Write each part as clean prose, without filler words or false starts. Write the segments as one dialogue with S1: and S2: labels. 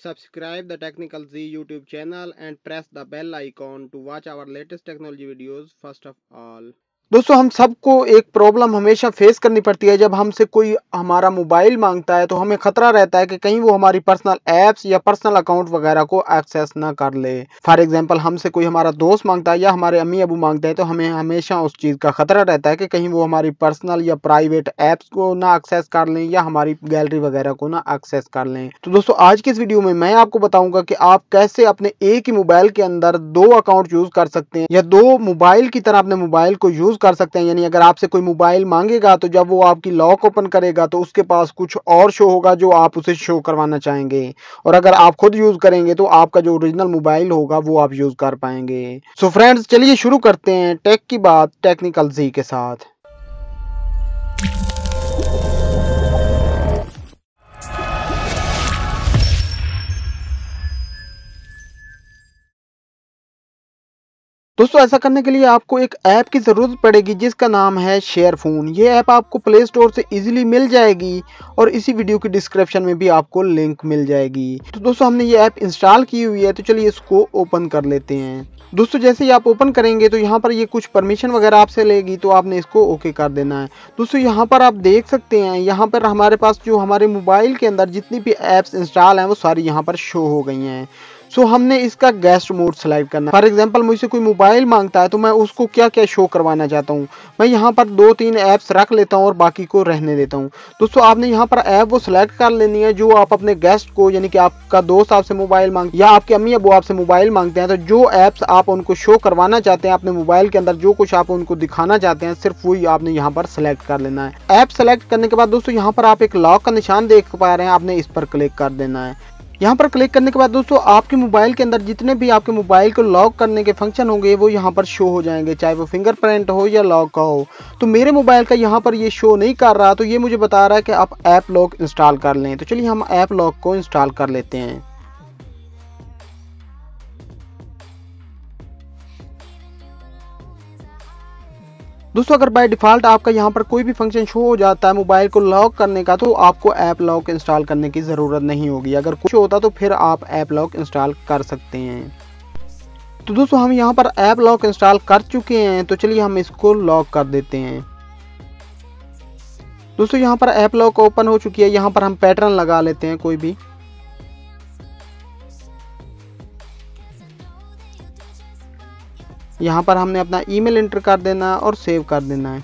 S1: Subscribe the Technical Z YouTube channel and press the bell icon to watch our latest technology videos first of all. दोस्तों हम सबको एक problem हमेशा face करनी पड़ती है। जब हमसे कोई हमारा मोबाइल मांगता है तो हमें खतरा रहता है कि कहीं वो हमारी पर्सनल एप्स या पर्सनल अकाउंट वगैरह को एक्सेस ना कर ले। फॉर एग्जांपल हमसे कोई हमारा दोस्त मांगता है या हमारे अम्मी अबू मांगते हैं तो हमें हमेशा उस चीज़ का खतरा रहता है कि कहीं वो हमारी पर्सनल या प्राइवेट एप्स को ना एक्सेस कर लें या हमारी गैलरी वगैरह को ना एक्सेस कर लें। तो दोस्तों आज की इस वीडियो में मैं आपको बताऊंगा कि आप कैसे अपने एक ही मोबाइल के अंदर दो अकाउंट यूज कर सकते हैं या दो मोबाइल की तरह अपने मोबाइल को यूज कर सकते हैं। यानी अगर आपसे कोई मोबाइल मांगेगा तो जब वो आपकी लॉक ओपन करेगा तो उसके पास कुछ और शो होगा जो आप उसे शो करवाना चाहेंगे, और अगर आप खुद यूज करेंगे तो आपका जो ओरिजिनल मोबाइल होगा वो आप यूज कर पाएंगे। सो फ्रेंड्स चलिए शुरू करते हैं टेक की बात टेक्निकल जी के साथ। दोस्तों ऐसा करने के लिए आपको एक ऐप की ज़रूरत पड़ेगी जिसका नाम है शेयर फ़ोन। ये ऐप आपको प्ले स्टोर से इजीली मिल जाएगी और इसी वीडियो की डिस्क्रिप्शन में भी आपको लिंक मिल जाएगी। तो दोस्तों हमने ये ऐप इंस्टॉल की हुई है तो चलिए इसको ओपन कर लेते हैं। दोस्तों जैसे ही आप ओपन करेंगे तो यहाँ पर ये कुछ परमिशन वगैरह आपसे लेगी तो आपने इसको ओके कर देना है। दोस्तों यहाँ पर आप देख सकते हैं यहाँ पर हमारे पास जो हमारे मोबाइल के अंदर जितनी भी ऐप्स इंस्टॉल हैं वो सारी यहाँ पर शो हो गई हैं। सो हमने इसका गेस्ट मोड सेलेक्ट करना है। फॉर एग्जांपल मुझसे कोई मोबाइल मांगता है तो मैं उसको क्या क्या शो करवाना चाहता हूँ, मैं यहाँ पर 2-3 ऐप्स रख लेता हूँ और बाकी को रहने देता हूँ। दोस्तों आपने यहाँ पर ऐप वो सिलेक्ट कर लेनी है जो आप अपने गेस्ट को, यानी कि आपका दोस्त आपसे मोबाइल मांग या आपके अम्मी अबू आपसे मोबाइल मांगते हैं तो जो ऐप्स आप उनको शो करवाना चाहते हैं अपने मोबाइल के अंदर, जो कुछ आप उनको दिखाना चाहते हैं सिर्फ वही आपने यहाँ पर सेलेक्ट कर लेना है। ऐप सेलेक्ट करने के बाद दोस्तों यहाँ पर आप एक लॉक का निशान देख पा रहे हैं, आपने इस पर क्लिक कर देना है। यहाँ पर क्लिक करने के बाद दोस्तों आपके मोबाइल के अंदर जितने भी आपके मोबाइल को लॉक करने के फंक्शन होंगे वो यहाँ पर शो हो जाएंगे, चाहे वो फिंगरप्रिंट हो या लॉक का हो। तो मेरे मोबाइल का यहाँ पर ये शो नहीं कर रहा तो ये मुझे बता रहा है कि आप ऐप लॉक इंस्टॉल कर लें। तो चलिए हम ऐप लॉक को इंस्टॉल कर लेते हैं। दोस्तों अगर बाय डिफ़ॉल्ट आपका यहाँ पर कोई भी फंक्शन शो हो जाता है मोबाइल को लॉक करने का तो आपको ऐप लॉक इंस्टॉल करने की ज़रूरत नहीं होगी। अगर कुछ होता तो फिर आप ऐप लॉक इंस्टॉल कर सकते हैं। तो दोस्तों हम यहाँ पर ऐप लॉक इंस्टॉल कर चुके हैं तो चलिए हम इसको लॉक कर देते हैं। दोस्तों यहाँ पर ऐप लॉक ओपन हो चुकी है। यहाँ पर हम पैटर्न लगा लेते हैं कोई भी। यहाँ पर हमने अपना ईमेल एंटर कर देना और सेव कर देना है।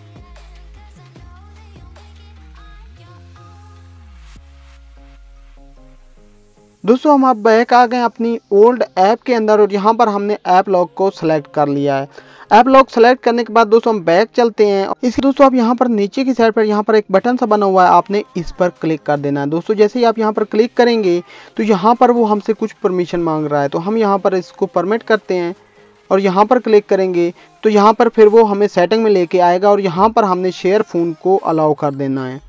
S1: दोस्तों हम अब बैक आ गए अपनी ओल्ड ऐप के अंदर और यहाँ पर हमने ऐप लॉक को सिलेक्ट कर लिया है। ऐप लॉक सेलेक्ट करने के बाद दोस्तों हम बैक चलते हैं। इसके दोस्तों आप यहाँ पर नीचे की साइड पर यहाँ पर एक बटन सा बना हुआ है, आपने इस पर क्लिक कर देना है। दोस्तों जैसे ही आप यहाँ पर क्लिक करेंगे तो यहाँ पर वो हमसे कुछ परमिशन मांग रहा है तो हम यहाँ पर इसको परमिट करते हैं और यहाँ पर क्लिक करेंगे तो यहाँ पर फिर वो हमें सेटिंग में लेके आएगा और यहाँ पर हमने शेयर फ़ोन को अलाउ कर देना है।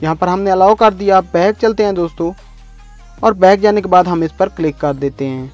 S1: यहाँ पर हमने अलाउ कर दिया। बैक चलते हैं दोस्तों और बैक जाने के बाद हम इस पर क्लिक कर देते हैं।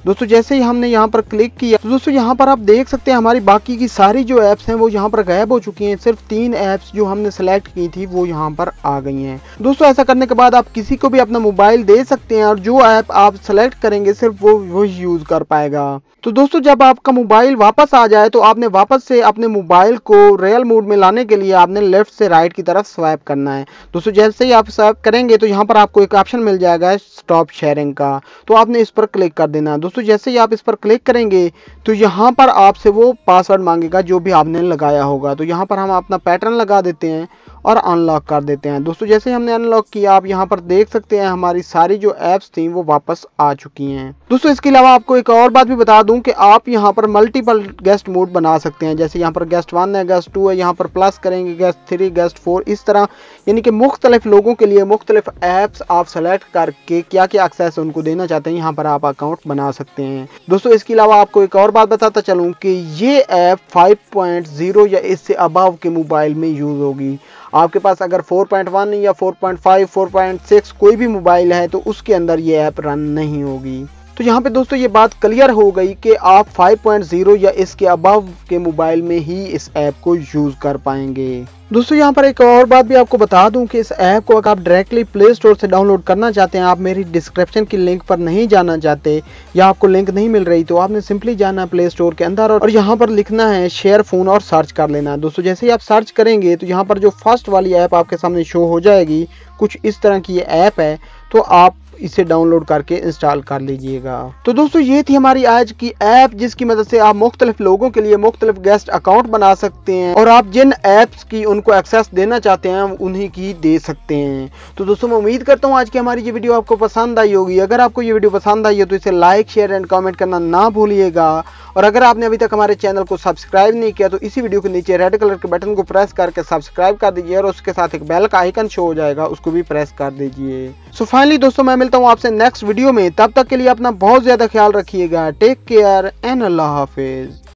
S1: दोस्तों जैसे ही हमने यहाँ पर क्लिक किया तो दोस्तों यहाँ पर आप देख सकते हैं हमारी बाकी की सारी जो ऐप्स हैं वो यहाँ पर गायब हो चुकी हैं। सिर्फ 3 ऐप्स जो हमने सेलेक्ट की थी वो यहाँ पर आ गई हैं। दोस्तों ऐसा करने के बाद आप किसी को भी अपना मोबाइल दे सकते हैं और जो ऐप आप सेलेक्ट करेंगे सिर्फ वो यूज़ कर पाएगा। तो दोस्तों जब आपका मोबाइल वापस आ जाए तो आपने वापस से अपने मोबाइल को रियल मोड में लाने के लिए आपने लेफ्ट से राइट की तरफ स्वाइप करना है। दोस्तों जैसे ही आप स्वाइप करेंगे तो यहाँ पर आपको एक ऑप्शन मिल जाएगा स्टॉप शेयरिंग का, तो आपने इस पर क्लिक कर देना है। दोस्तों जैसे ही आप इस पर क्लिक करेंगे तो यहाँ पर आपसे वो पासवर्ड मांगेगा जो भी आपने लगाया होगा। तो यहाँ पर हम अपना पैटर्न लगा देते हैं और अनलॉक कर देते हैं। दोस्तों जैसे हमने अनलॉक किया आप यहाँ पर देख सकते हैं हमारी सारी जो ऐप्स थी वो वापस आ चुकी हैं। दोस्तों इसके अलावा आपको एक और बात भी बता दूं कि आप यहाँ पर मल्टीपल गेस्ट मोड बना सकते हैं। जैसे यहाँ पर गेस्ट 1 है, गेस्ट 2 है, यहाँ पर प्लस करेंगे गेस्ट 3, गेस्ट 4, इस तरह यानी कि मुख्तलिफ लोगों के लिए मुख्तलिफ ऐप्स आप सेलेक्ट करके क्या क्या एक्सेस उनको देना चाहते हैं यहाँ पर आप अकाउंट बना सकते हैं। दोस्तों इसके अलावा आपको एक और बात बताता चलूँ कि ये ऐप 5.0 या इससे अबव के मोबाइल में यूज़ होगी। आपके पास अगर 4.1 या 4.5, 4.6 कोई भी मोबाइल है तो उसके अंदर ये ऐप रन नहीं होगी। तो यहाँ पे दोस्तों ये बात क्लियर हो गई कि आप 5.0 या इसके अबव के मोबाइल में ही इस ऐप को यूज कर पाएंगे। दोस्तों यहाँ पर एक और बात भी आपको बता दूं कि इस ऐप को अगर आप डायरेक्टली प्ले स्टोर से डाउनलोड करना चाहते हैं, आप मेरी डिस्क्रिप्शन की लिंक पर नहीं जाना चाहते या आपको लिंक नहीं मिल रही, तो आपने सिंपली जाना है प्ले स्टोर के अंदर और यहाँ पर लिखना है शेयर फोन और सर्च कर लेना है। दोस्तों जैसे ही आप सर्च करेंगे तो यहाँ पर जो फर्स्ट वाली ऐप आपके सामने शो हो जाएगी, कुछ इस तरह की ये ऐप है, तो आप इसे डाउनलोड करके इंस्टॉल कर लीजिएगा। तो दोस्तों ये थी हमारी आज की ऐप, जिसकी मदद से आप मुख्तलिफ लोगों के लिए मुख्तलिफ गेस्ट अकाउंट बना सकते हैं और आप जिन ऐप्स की उनको एक्सेस देना चाहते हैं उन्हीं की दे सकते हैं। तो दोस्तों मैं उम्मीद करता हूँ आज की हमारी ये वीडियो आपको पसंद आई होगी। अगर आपको ये वीडियो पसंद आई है तो इसे लाइक, शेयर एंड कॉमेंट करना ना भूलिएगा। और अगर आपने अभी तक हमारे चैनल को सब्सक्राइब नहीं किया तो इसी वीडियो के नीचे रेड कलर के बटन को प्रेस करके सब्सक्राइब कर दीजिए और उसके साथ एक बेल का आइकन शो हो जाएगा, उसको भी प्रेस कर दीजिए। सो फाइनली दोस्तों मैं मिलता हूँ आपसे नेक्स्ट वीडियो में, तब तक के लिए अपना बहुत ज्यादा ख्याल रखिएगा। टेक केयर एंड अल्लाह हाफिज।